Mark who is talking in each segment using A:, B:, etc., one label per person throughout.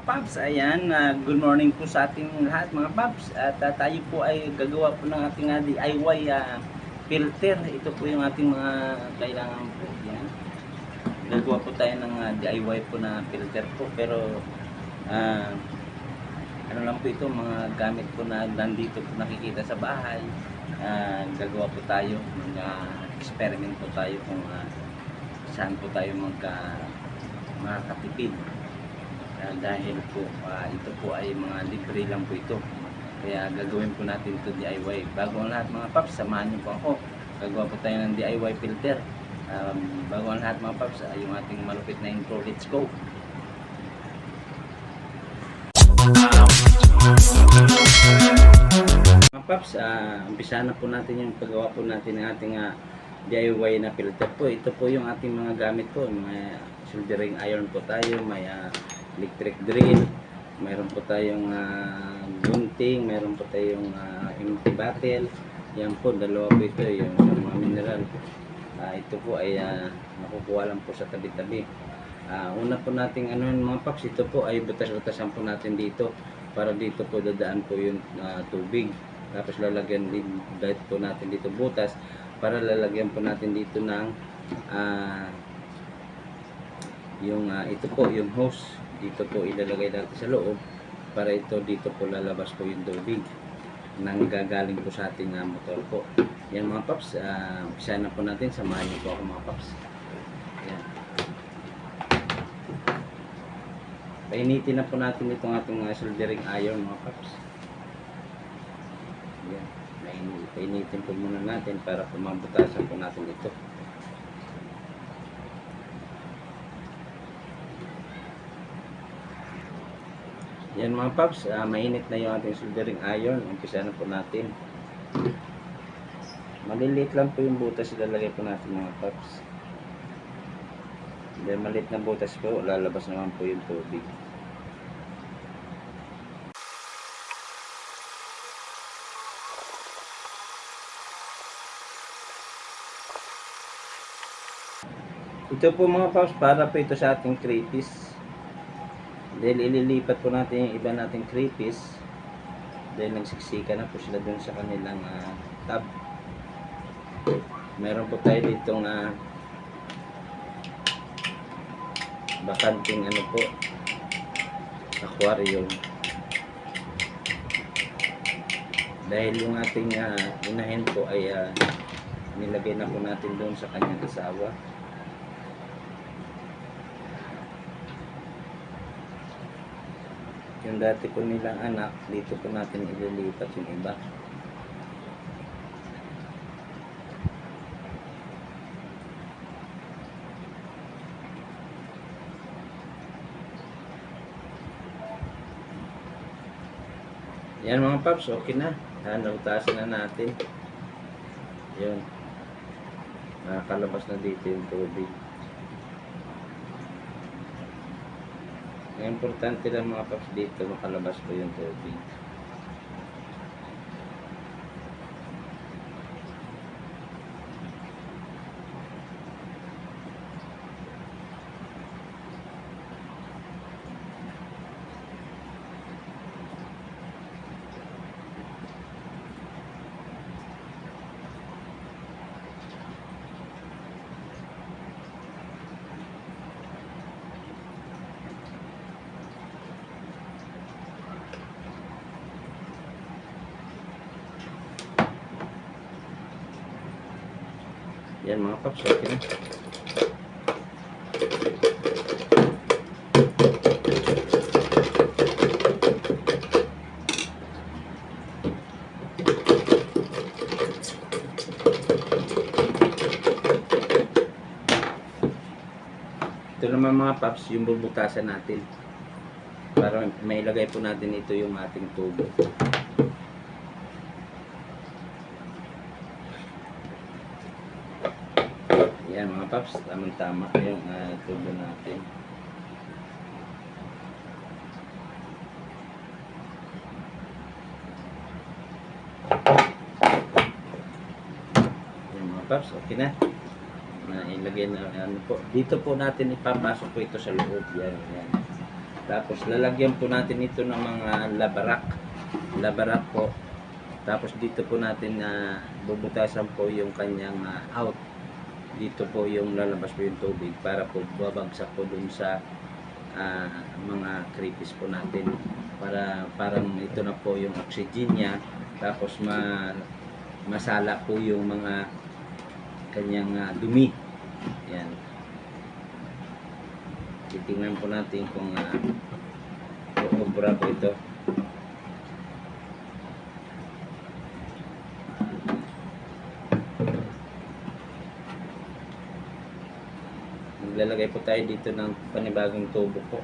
A: Paps, ayan, good morning po sa ating lahat mga Paps. At tayo po ay gagawa po ng ating DIY filter. Ito po yung ating mga kailangan po. Yan. Gagawa po tayo ng DIY po na filter po. Pero ano lang po ito, mga gamit po na nandito po nakikita sa bahay. Gagawa po tayo, mag-experiment po tayo kung saan po tayo makakatipid. Dahil po ito po ay mga libre lang po ito, kaya gagawin po natin ito DIY. Bago ang lahat mga Paps, samahan niyo po ako, gagawa po tayo ng DIY filter. Bago ang lahat mga Paps, yung ating malupit na intro, let's go. Mga Paps, umpisa na po natin yung paggawa po natin ng ating DIY na filter po. Ito po yung ating mga gamit po, may soldering iron po tayo, may electric drill, mayroon po tayong gunting, mayroon po tayong empty bottle. Yan po, dalawa po ito, yung mga mineral. Ito po ay nakukuha lang po sa tabi-tabi. Una po nating mga Paps, ito po ay butas-butasan po natin dito, para dito po dadaan po yung tubig. Tapos lalagyan din dito po natin dito butas, para lalagyan po natin dito ng ito po yung hose. Dito po ilalagay natin sa loob, para ito dito po lalabas po yung tubig nang gagaling po sa ating motor po. Yan mga Paps, umpisa na po natin, samahan niyo po ako mga Paps. Yan. Painitin na po natin itong ating soldering iron mga Paps. Yan. Painitin po muna natin para pumabutasan po natin ito. Yan mga Paps, mainit na yung ating soldering iron. Umpisa na po natin. Maliliit lang po yung butas ilalagay po natin mga Paps. Dahil maliit na butas po, lalabas naman po yung tubig. Ito po mga Paps, para po ito sa ating crepies. Dahil ililipat po natin yung iba nating crepies, dahil nagsiksika na po sila dun sa kanilang tab. Meron po tayo ditong bakanting po, aquarium. Dahil yung ating inahin po ay nilagay na po natin doon sa kanyang asawa. Yung dati po nilang anak, dito po natin ililipat yung iba. Yan mga Paps, okay na. Nautasan na natin. Yun. Nakakalabas na dito yung tubig. Ang importante lang mga Paps, dito makalabas po yung tubig. Yan mga Paps, okay na. Ito naman mga Paps, yung bubutasan natin, para mailagay po natin ito yung ating tubo. Yan mga Paps, tamang-tama yung tubo natin. Yan mga Paps, okay na. Ilagay na po. Dito po natin ipapasok po ito sa loob. Yan, yan. Tapos lalagyan po natin ito ng mga labarak po. Tapos dito po natin na bubutasan po yung kanyang out. Dito po yung lalabas po yung tubig para po babagsak po dun sa mga crevice po natin, para parang ito na po yung oxygen niya, tapos masala po yung mga kanyang dumi. Yan, titingnan po natin kung obra po ito. Maglalagay po tayo dito ng panibagong tubo po.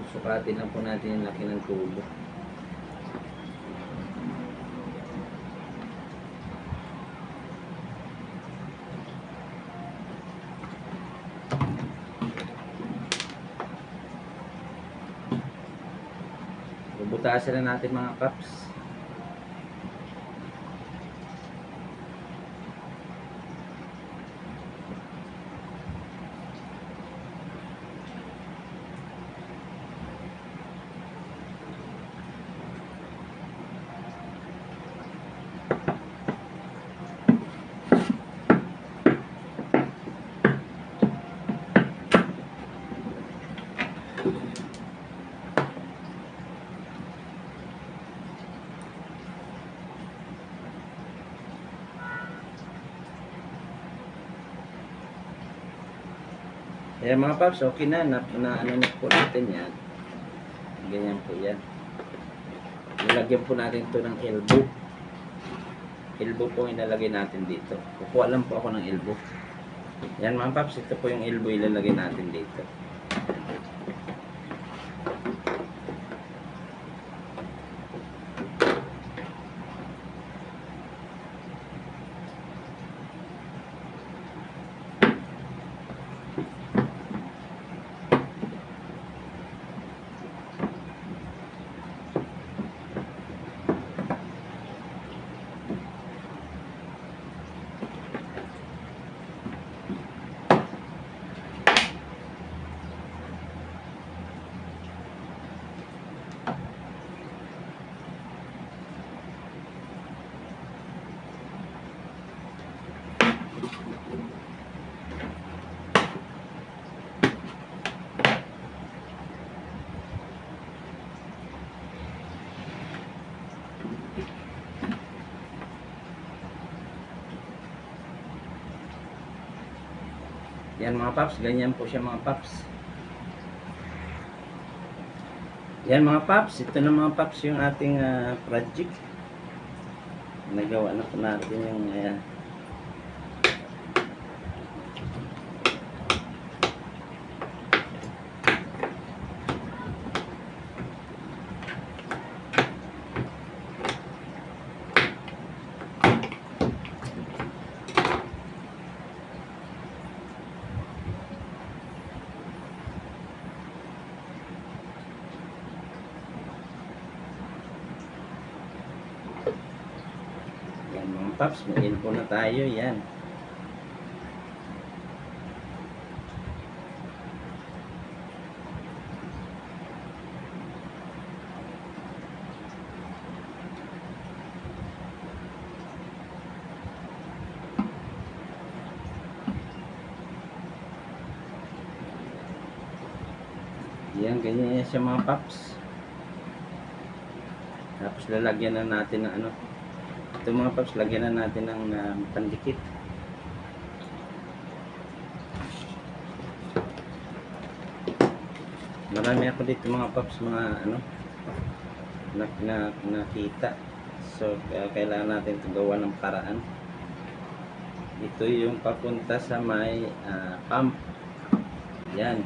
A: Susukatin lang po natin yung laki ng tubo. Bubutasan na natin mga paps. Ayan mga paps, okay na ano na po natin yan. Ganyan po yan. Nilagyan po natin ito ng elbow. Elbow po ilalagay natin dito. Kukuha lang po ako ng elbow. Yan mga paps, ito po yung elbow ilalagay natin dito. Yan mga paps, ganyan po siya mga paps. Yan mga paps, ito na mga paps yung ating project. Nagawa na po natin yung mga paps, mag-info na tayo. Yan. Yan, ganyan yan siya mga paps. Tapos lalagyan na natin ng ito mga paps, lagyan na natin ng pandikit. Marami ako dito mga paps, mga nakita. So kailangan natin ito gawa ng paraan. Ito yung papunta sa may pump. Yan.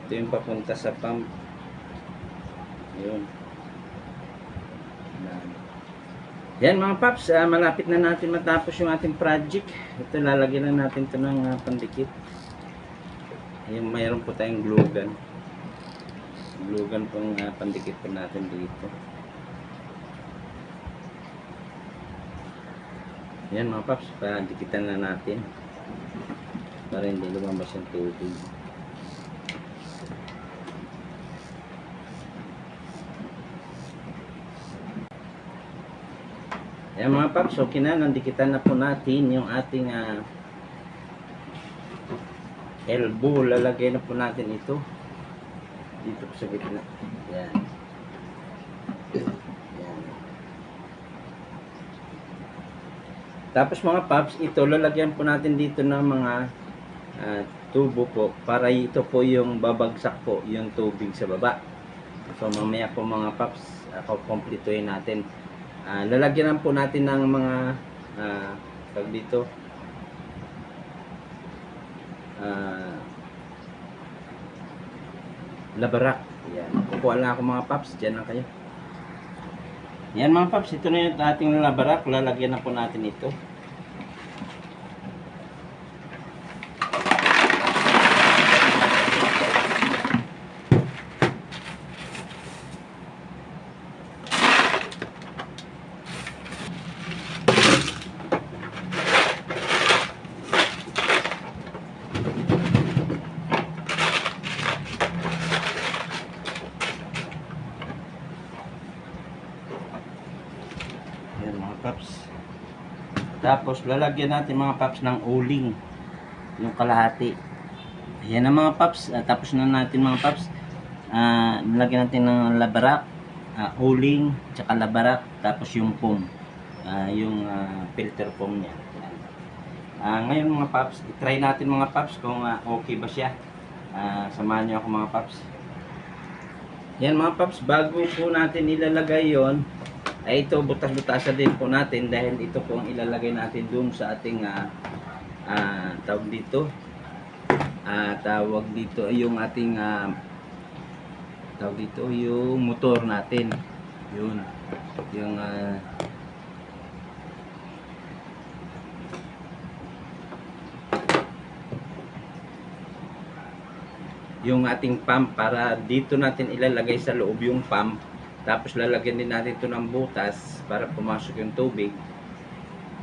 A: Ito yung papunta sa pump. Yun. Yan mga paps, malapit na natin matapos yung ating project. Ito, lalagyan na natin ito ng pandikit. Yung mayroon po tayong glue gun. Glue gun pong pandikit po natin dito. Yan mga paps, padikitan na natin para hindi lumabas yung tubig. Ayan mga paps, okay na, nandikitan na po natin yung ating elbow. Lalagay na po natin ito dito po sa gitna. Ayan. Ayan. Tapos mga paps, ito lalagyan po natin dito ng mga tubo po para ito po yung babagsak po yung tubig sa baba. So mamaya po mga paps, kumpletuhin natin. Lalagyan po natin ng mga tag dito labarak. Yan. Kukuha lang ako mga paps. Diyan lang kayo. Yan mga paps. Ito na yung ating labarak. Lalagyan na po natin ito. Paps. Tapos lalagyan natin mga paps ng uling yung kalahati. Ayan na mga paps. Tapos na natin mga paps. Lalagyan natin ng labarak, uling, tsaka labarak, tapos yung foam, yung filter foam niya. Ngayon mga paps, i-try natin mga paps kung okay ba siya. Samahan niyo ako mga paps. Yan mga paps, bago po natin ilalagay yon, ay ito butas-butasan din po natin dahil ito po ang ilalagay natin dun sa ating tawag dito yung ating tawag dito yung motor natin, yun yung ating pump, para dito natin ilalagay sa loob yung pump. Tapos lalagyan din natin ito ng butas para pumasok yung tubig,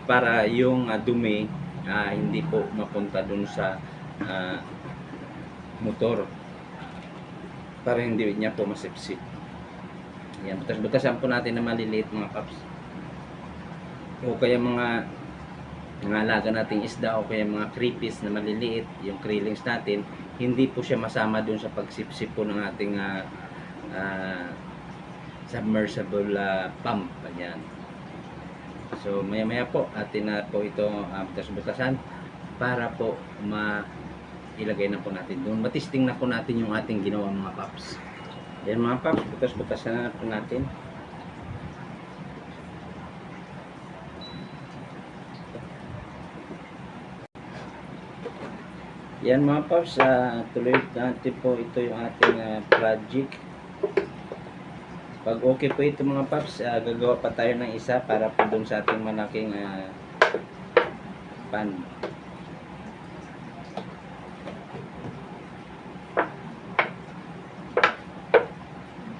A: para yung dumi hindi po mapunta dun sa motor, para hindi niya po masipsip. Yan, butas-butasan po natin na maliliit mga paps. O kaya mga alaga nating isda, o kaya mga creepies na maliliit, yung krillings natin, hindi po siya masama dun sa pagsipsip po ng ating submersible pump. Ayan. So maya po atin na po ito butas-butasan para po ilagay na po natin doon. Matisting na po natin yung ating ginawa mga paps. Ayan mga paps, butas-butasan na po natin. Yan mga paps, tuloy natin po ito yung ating project. Pag okay po ito mga paps, gagawa pa tayo ng isa para po dun sa ating malaking pan.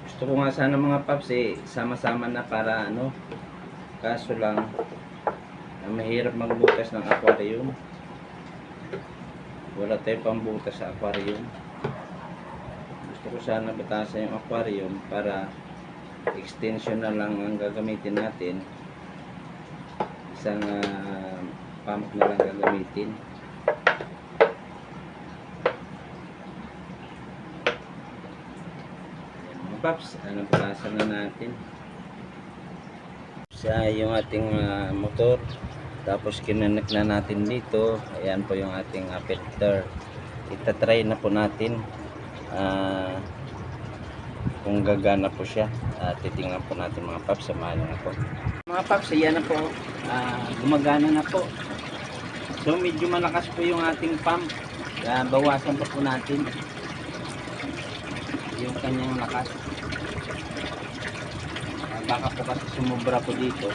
A: Gusto ko nga sana mga paps sama-sama na para kaso lang mahirap magbutas ng aquarium. Wala tayo pambutas sa aquarium. Gusto ko sana butasan yung aquarium para extension na lang ang gagamitin natin. Isang pump na lang gagamitin. Ayan, mga paps, butasan na natin sa yung ating motor. Tapos kinanak na natin dito. Ayan po yung ating filter. Itatry na po natin kung gagana po siya. Titingnan po natin mga paps, samahan nyo na po. Mga paps, ayan na po, gumagana na po. So medyo malakas po yung ating pump. Bawasan pa po natin yung kanyang lakas. Baka po kasi sumubra po dito.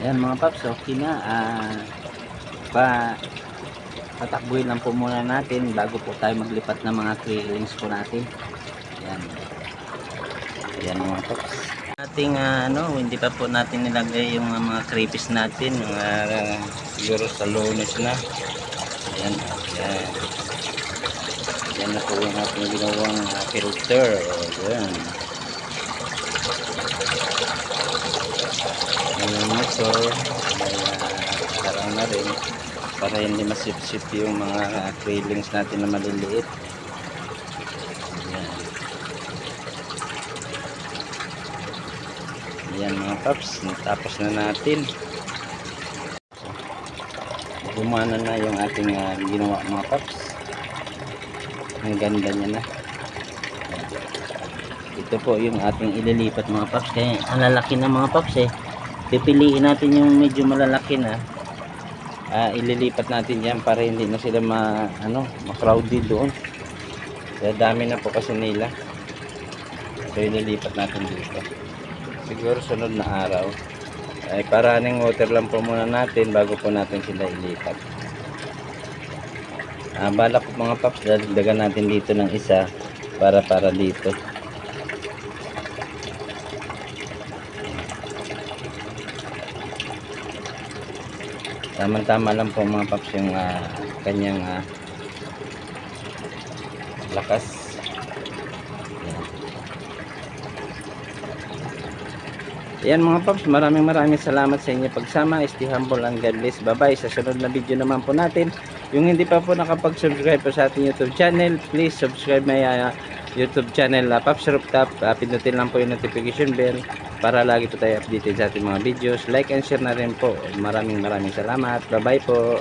A: Ayan mga paps, okay na. Patakbuhin lang po muna natin bago po tayo maglipat ng mga krillings po natin. Ayan. Ayan mga paps. Ating hindi pa po natin nilagay yung mga creepies natin. Siguro sa lunes na. Ayan. Ayan. Yan na po yung ating ginawang filter. Ayan. Yung motor ay harang na rin para hindi masip-sip yung mga railings natin na maliliit. Ayan. Ayan mga paps, tapos na natin. Gumana na yung ating ginawa mga paps. Ang ganda niya na. Ito po yung ating ililipat mga paps. Kaya ang lalaki na mga paps eh. Pipiliin natin yung medyo malalaki na. Ililipat natin yan para hindi na sila ma-crowded doon. Kaya dami na po kasi nila. So ililipat natin dito. Siguro sunod na araw. Ay para running water lang po muna natin bago po natin sila ilipat. Balak po mga paps, dagdagan natin dito ng isa para dito. Tama-tama lang po mga paps yung kanyang lakas. Ayan mga paps, maraming salamat sa inyo pagsama. Stay humble and God bless. Bye bye. Sa sunod na video naman po natin. Yung hindi pa po nakapag-subscribe po sa ating YouTube channel, please subscribe my YouTube channel, Paps Rooftop. Pindutin lang po yung notification bell para lagi po tayo updated sa ating mga videos. Like and share na rin po. Maraming salamat. Bye bye po.